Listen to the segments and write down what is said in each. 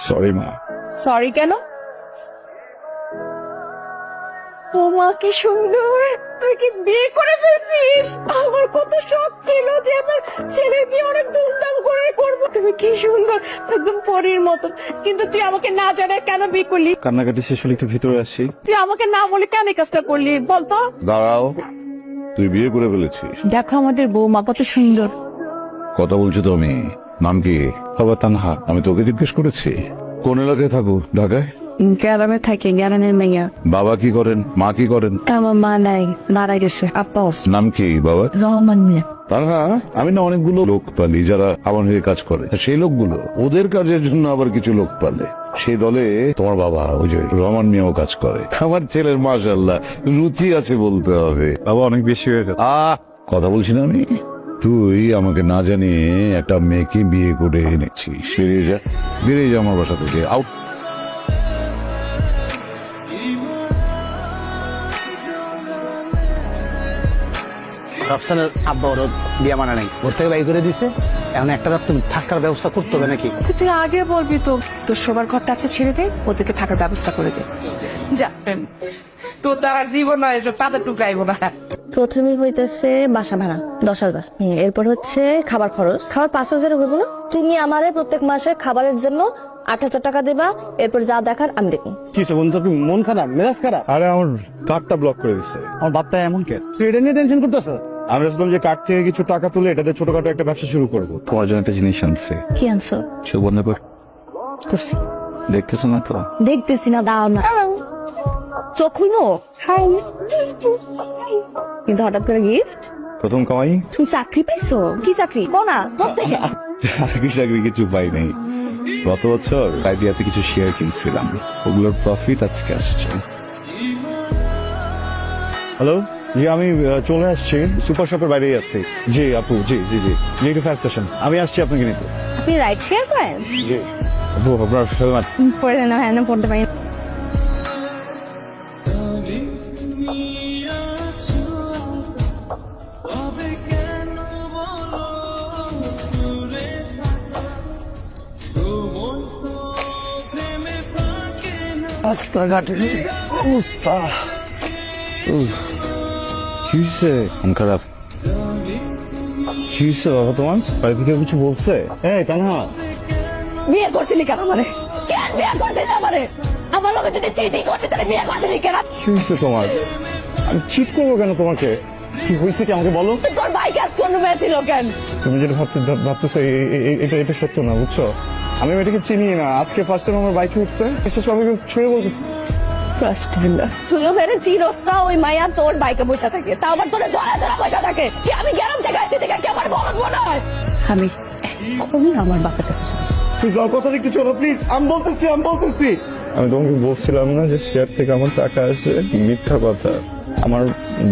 Sorry মা। Sorry কেন? তোমাকে সুন্দর, তুই কি বিয়ে করে ফেলছিস? আমার কত শখ ছিল যে আমার ছেলের বিয়ে অনেক ধুমধাম করে করবো। তুমি কি সুন্দর, একদম পরীর মতো। কিন্তু তুই আমাকে না জানায় কেন বিয়ে করলি? কান্নাকাটি শেষ হলে একটু ভিতরে আসি। তুই আমাকে না বলে কেন এই কাজটা করলি বলতো? দাঁড়াও, তুই বিয়ে করে ফেলেছিস? দেখো আমাদের বৌমা কত সুন্দর। কথা বলছো তো আমি। নাম কি? বাবা তানহা। আমি তোকে জিজ্ঞেস করেছি কোন এলাকায় থাকো? ঢাকায়? গ্রামে থাকে, গ্রামের মেয়ে। বাবা কি করেন, মা কি করেন? আমার মা নাই, মারা গেছে। আপা নাম কি বাবা? রহমান মিয়া। তানহা, আমি না অনেকগুলো লোক পালি যারা আমার হয়ে কাজ করে। সেই লোকগুলো ওদের কাজের জন্য আবার কিছু লোক পালে। সেই দলে তোমার বাবা ওই যে রহমান মিয়াও কাজ করে। আমার ছেলের মাশাআল্লাহ রুচি আছে বলতে হবে। বাবা অনেক বেশি হয়ে যাচ্ছে। কথা বলছি না আমি। তুই আমাকে না জানিয়ে একটা মেয়েকে বিয়ে করে এনেছিস। বেরিয়ে যা আমার বাসা থেকে, আউট। রাফসানের আব্বা ওর বিয়ে মানা নাই, ওর থেকে বাই করে দিছে। এখন একটা রাত তুমি থাকার ব্যবস্থা করতে হবে নাকি? তুই আগে বলবি তো। তোর শোবার ঘরটা আজকে ছেড়ে দে, ওদেরকে থাকার ব্যবস্থা করে দে। যা, তোর দ্বারা জীবন পাতা টুকাইব না। প্রথমেই হইতেছে বাসা ভাড়া 10,000, এরপর হচ্ছে খাবার খরচ, খাবার 5,000 হইব না? তুমি আমারে প্রত্যেক মাসে খাবারের জন্য 8,000 টাকা দেবা, এরপর যা দেখার আমি দেখবো। কি বন্ধু, তুমি মন খারাপ, মেজাজ খারাপ? আরে আমার কার্ডটা ব্লক করে দিচ্ছে। আমার বাপটা এমন কে? তুই এটা নিয়ে টেনশন করতেছ? আমি ভাবছিলাম যে কার্ড থেকে কিছু টাকা তুলে এটাতে ছোটখাটো একটা ব্যবসা শুরু করবো। তোমার জন্য একটা জিনিস আনছে। কি আনছো? চোখ বন্ধ কর। করছি। দেখতেছো না তো? দেখতেছি না, দাও না। চোখ খুলবো? কিন্তু হঠাৎ করে গিফট? প্রথম কামাই। তুমি চাকরি পাইছো? কি চাকরি? কোনা প্রত্যেকে। চাকরি কিছু পাই নাই। গত বছর আইডিয়াতে কিছু শেয়ার কিনছিলাম, ওগুলোর প্রফিট আজকে আসছে। হ্যালো, জি আমি চলে আসছি, সুপার শপের বাইরে যাচ্ছি। জি আপু, জি জি জি জি একটু ফায়ার স্টেশন। আমি আসছি আপনাকে নিতে। আপনি রাইড শেয়ার করেন? জি আপু, আপনার হেলমেট। পড়ে না, হ্যাঁ না পড়তে পারি। রাস্তাঘাটে অবস্থা। কি হয়েছে? মন খারাপ? কি হয়েছে বাবা তোমার? বাড়ি থেকে কিছু বলছে? এই তানহা, বিয়ে করছিলি কেন আমারে? কেন বিয়ে করছিলি আমারে? আমার লোকে যদি চিটিং করতে তাহলে বিয়ে করছিলি কেন? কি হয়েছে তোমার? আমি চিট করবো কেন তোমাকে? কি হয়েছে কি আমাকে বলো। তোর ভাই কাজ কোন মেয়েছিল কেন? তুমি যেটা ভাবতেছো এটা সত্য না, বুঝছো? আমি মেয়েটাকে চিনি না, আজকে ফার্স্ট টাইম আমার বাইকে উঠছে, এসে সবাই ছুঁয়ে বলতেছে। তুইও মেরে চিরস না, ওই মায়া তোর বাইকে বসে থাকে, তা আবার তোর ধরা ধরা বসে থাকে। কি আমি গ্যারাম থেকে আসছি দেখে কি আমার বলদ মনে হয়? আমি এখন আমার বাপের কাছে শুনছি। তুই যাও, কথা একটু চলো প্লিজ। আমি বলতেছি আমি তোমাকে বলছিলাম না যে শেয়ার থেকে আমার টাকা আসে? মিথ্যা কথা। আমার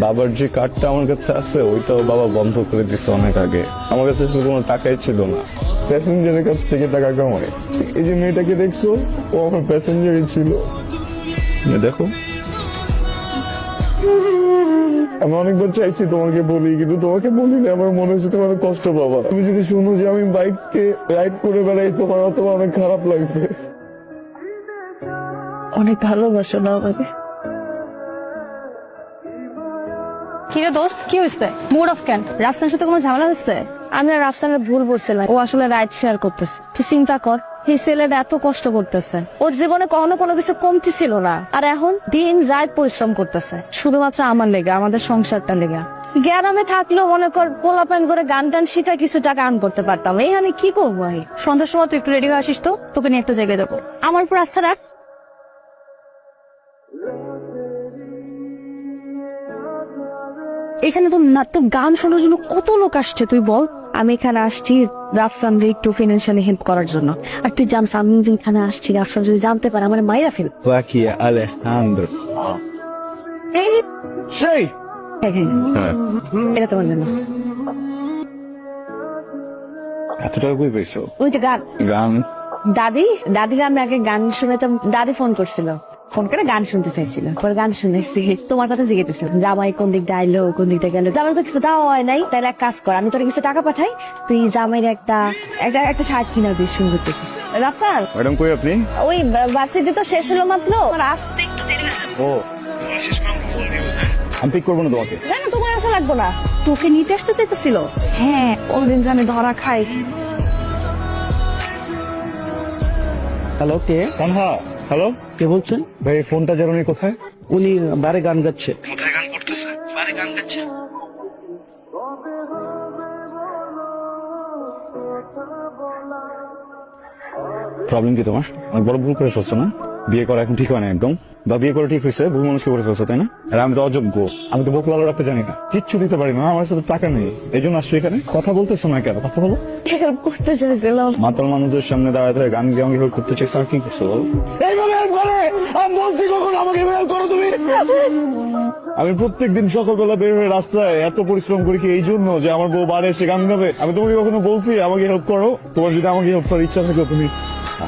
বাবার যে কার্ডটা আমার কাছে আছে ওইটাও বাবা বন্ধ করে দিচ্ছে অনেক আগে। আমার কাছে শুধু কোনো টাকাই ছিল না, প্যাসেঞ্জারের কাছ থেকে টাকা কামাই। এই যে মেয়েটাকে দেখছো, ও আমার প্যাসেঞ্জারই ছিল। দেখো, আমি অনেকবার চাইছি তোমাকে বলি, কিন্তু তোমাকে বলিনি। আমার মনে হচ্ছে তোমার কষ্ট পাবা। তুমি যদি শুনো যে আমি বাইককে রাইড করে বেড়াই, তোমার অনেক খারাপ লাগবে। অনেক ভালোবাসো না আমাকে? কিরে দোস্ত, কি হয়েছে? মুড অফ কেন? রাফসানের সাথে কোনো ঝামেলা হয়েছে? আমি আর রাফসানের ভুল বলছিলাম, ও আসলে রাইড শেয়ার করতেছে। তুই চিন্তা কর, এই ছেলেটা এত কষ্ট করতেছে, ওর জীবনে কখনো কোনো কিছু কমতি ছিল না, আর এখন দিন রাত পরিশ্রম করতেছে শুধুমাত্র আমার লেগে, আমাদের সংসারটা লেগে। গ্রামে থাকলেও মনে কর পোলাপান করে গান টান শিখা কিছু টাকা আর্ন করতে পারতাম। এইখানে কি করবো? আমি সন্ধ্যার সময় তুই একটু রেডি হয়ে আসিস তো, তোকে নিয়ে একটা জায়গায় যাবো। আমার উপর আস্থা রাখ। এখানে তো না, তো গান শোনার জন্য কত লোক আসছে তুই বল। আমি এখানে আসছি রাফসানকে একটু ফিনান্সিয়ালি হেল্প করার জন্য। আর তুই জান, আমি এখানে আসছি, রাফসান যদি জানতে পারে আমার মাইরা ফেল। Joaquín Alejandro. সেই এটা তোমার জন্য। এত টাকা কই পেয়েছো? ওই যে গান, গান? দাদির আমি আগে গান শুনেতাম, দাদি ফোন করছিল। ফোন করে গান শুনতে চাইছিল, পরে গান শুনেছি তোমার কথা জিজ্ঞেসছিল জামাই কোন দিক দিয়ে আইলো, কোন দিক দিয়ে গেলো। জামাই তো কিছু দেওয়া হয় নাই, তাহলে এক কাজ কর, আমি তোর কিছু টাকা পাঠাই, তুই জামাইয়ের একটা একটা একটা শার্ট কিনা দিস সুন্দর দেখে। রাফাল, ম্যাডাম কই আপনি? ওই ভার্সিটি তো শেষ হলো মাত্র, আমার আসতে একটু দেরি হয়েছে। ও আমি পিক করবো না তোমাকে। না না, তোমার আসা লাগবো না, তোকে নিতে আসতে চাইতেছিল। হ্যাঁ, ওদিন যে আমি ধরা খাই। হ্যালো, কে তানহা, হ্যালো কে বলছেন? ভাই, ফোনটা জানুনি কোথায়? উনি বারে গান গাচ্ছে। কোথায় গান করতেছে? বারে গান গাচ্ছে। প্রবলেম কি তোমার? অনেক বড় ভুল করে ফেলছো না? বিয়ে করা এখন ঠিক হয় না একদম, বা বিয়ে করে ঠিক হয়েছে, ভুল মানুষকে করে ফেলছো, তাই না? আর আমি তো অযোগ্য, আমি তো বোক লালো রাখতে জানি না, কিচ্ছু দিতে পারি না, আমার সাথে টাকা নেই, এই জন্য আসছো এখানে। কথা বলতেছো না কেন? কথা বলো। হেল্প করতে চাইছিলাম। মাতাল মানুষদের সামনে দাঁড়ায় দাঁড়ায় গান গেয়ে আমাকে help করতে চাইছো, আর কি করছো বলো? এইভাবে help করে? আমি বলছি কখন আমাকে help করো তুমি? আমি প্রত্যেকদিন সকালবেলা বের হয়ে রাস্তায় এত পরিশ্রম করি কি এই জন্য যে আমার বউ বাড়ি এসে গান গাবে? আমি তোমাকে কখনো বলছি আমাকে হেল্প করো? তোমার যদি আমাকে হেল্প করার ইচ্ছা থাকে তুমি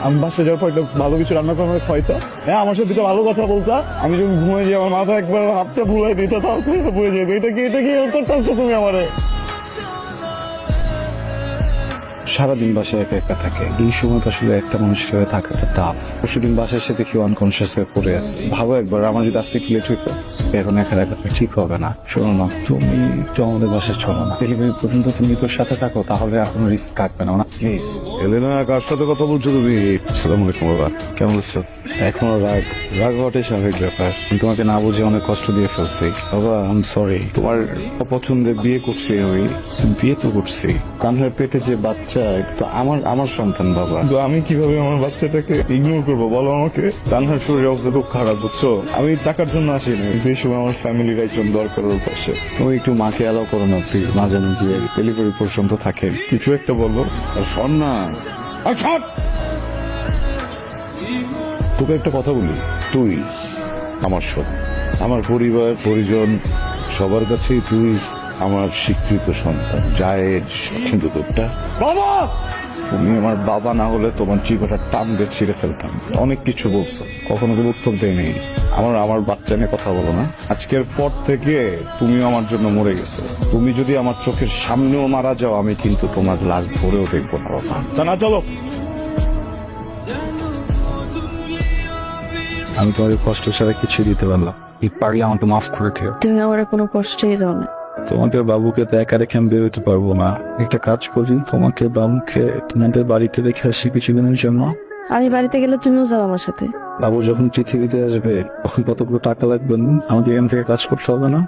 আমি বাসে যাওয়ার পর একটা ভালো কিছু রান্না করে আমাকে খাইতো, হ্যাঁ আমার সাথে ভালো কথা বলতা, আমি যখন ঘুমিয়ে যাই আমার মাথা একবার হাতটা ভুলাই দিত, তাহলে বুঝে যেত এটা কি হেল্প করতে চাচ্ছো তুমি আমারে? সারাদিন বাসায় একা একা থাকে, এই সময় আসলে একটা মানুষের সাথে থাকাটা টাফ। পরশুদিন বাসায় এসে দেখি আনকনসিয়াস হয়ে পড়ে আছে। ভাবো একবার আমার যদি আজকে লেট হইতো, এখন একা একা ঠিক হবে না। শোনো না, তুমি তো আমাদের বাসায় চলো না, ডেলিভারি পর্যন্ত তুমি তোর সাথে থাকো, তাহলে আর কোনো রিস্ক থাকবে না, প্লিজ। এলেনা, কার সাথে কথা বলছো তুমি? আসসালামু আলাইকুম বাবা, কেমন আছো? এখনো রাগ হওয়াটাই স্বাভাবিক ব্যাপার, আমি তোমাকে না বুঝে অনেক কষ্ট দিয়ে ফেলছি বাবা, আই এম সরি। তোমার পছন্দের বিয়ে করছি, ওই বিয়ে তো করছি, কানহার পেটে যে বাচ্চা এটা তো আমার সন্তান বাবা, তো আমি কিভাবে আমার বাচ্চাটাকে ইগনোর করবো বলো আমাকে? কানহার শরীর অবস্থা খুব খারাপ, বুঝছো? আমি টাকার জন্য আসিনি, কিন্তু এই সময় আমার ফ্যামিলির একজন দরকার ওর পাশে। তুমি একটু মাকে অ্যালাউ করো না প্লিজ, মা যেন গিয়ে ডেলিভারি পর্যন্ত থাকে, কিছু একটা বলবো। আর শোন না, আর শোন, তোকে একটা কথা বলি, তুই আমার সব, আমার পরিবার পরিজন সবার কাছেই তুই আমার স্বীকৃত সন্তান, জায়েজ, কিন্তু তোরটা বাবা, তুমি আমার বাবা না হলে তোমার জীবনটা টান দিয়ে ছিঁড়ে ফেলতাম। অনেক কিছু বলছো, কখনো কোনো উত্তর দেয়নি। আমার বাচ্চা নিয়ে কথা বলো না। আজকের পর থেকে তুমিও আমার জন্য মরে গেছো, তুমি যদি আমার চোখের সামনেও মারা যাও আমি কিন্তু তোমার লাশ ধরেও দেখবো না বাবা। তা না, চলো। আমি তোমাকে কষ্ট ছাড়া কিছু দিতে পারলাম, পারলে আমাকে মাফ করে দিও। তুমি আমার কোনো কষ্টই দাও না। তোমাকে বাবুকে তো একা রেখে আমি বেরোতে পারবো না, একটা কাজ করি, তোমাকে বাবুকে তোমাদের বাড়িতে রেখে আসি কিছুদিনের জন্য। আমি বাড়িতে গেলে তুমিও যাও আমার সাথে। বাবু যখন পৃথিবীতে আসবে তখন কতগুলো টাকা লাগবে না? আমাকে এখান থেকে কাজ করতে হবে না?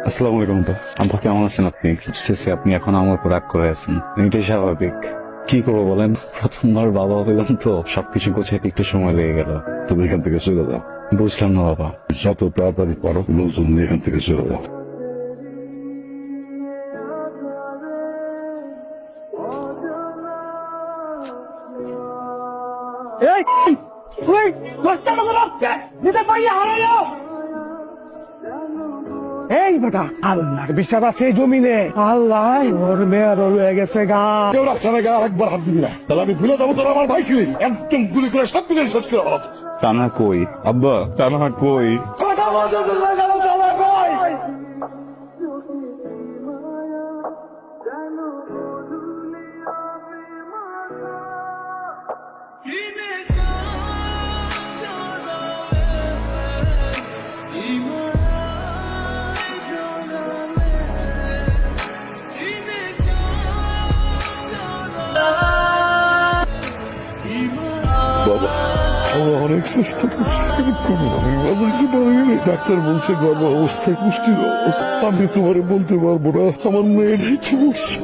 আসসালামু আলাইকুম আপা। আপা কেমন আছেন আপনি? বুঝতেছি আপনি এখন আমার উপর রাগ করে আছেন, এটাই স্বাভাবিক। কি করবো বলেন, প্রথমবার বাবা হইলাম তো সবকিছু গোছাইতে একটু সময় লেগে গেল। তুমি এখান থেকে চলে যাও, বুঝলাম না বাবা। যত তাড়াতাড়ি পারো লোকজন নিয়ে এখান থেকে চলে যাও। এই বেটা, আল্লাহর বিশ্বাস আছে জমিনে, আল্লাহ ওর মেয়ের হয়ে গেছে গা। কেউ রাস্তা না গেলে আরেকবার হাত দিবি না, তাহলে আমি ভুলে যাবো তোর আমার ভাই ছিলি, একদম গুলি করে সব কিছু শেষ করে ফেলাবো। টানা কই আব্বা, টানা কই? কথা বলতে তোমরা গেল চলে কই? বাবা, আমরা অনেক চেষ্টা করছি, কোনো আমি বাজাইতে পারিনি। ডাক্তার বলছে গর্ভ অবস্থায় পুষ্টির অবস্থা। আমি তোমারে বলতে পারবো না আমার মেয়েটাই কি বলছে।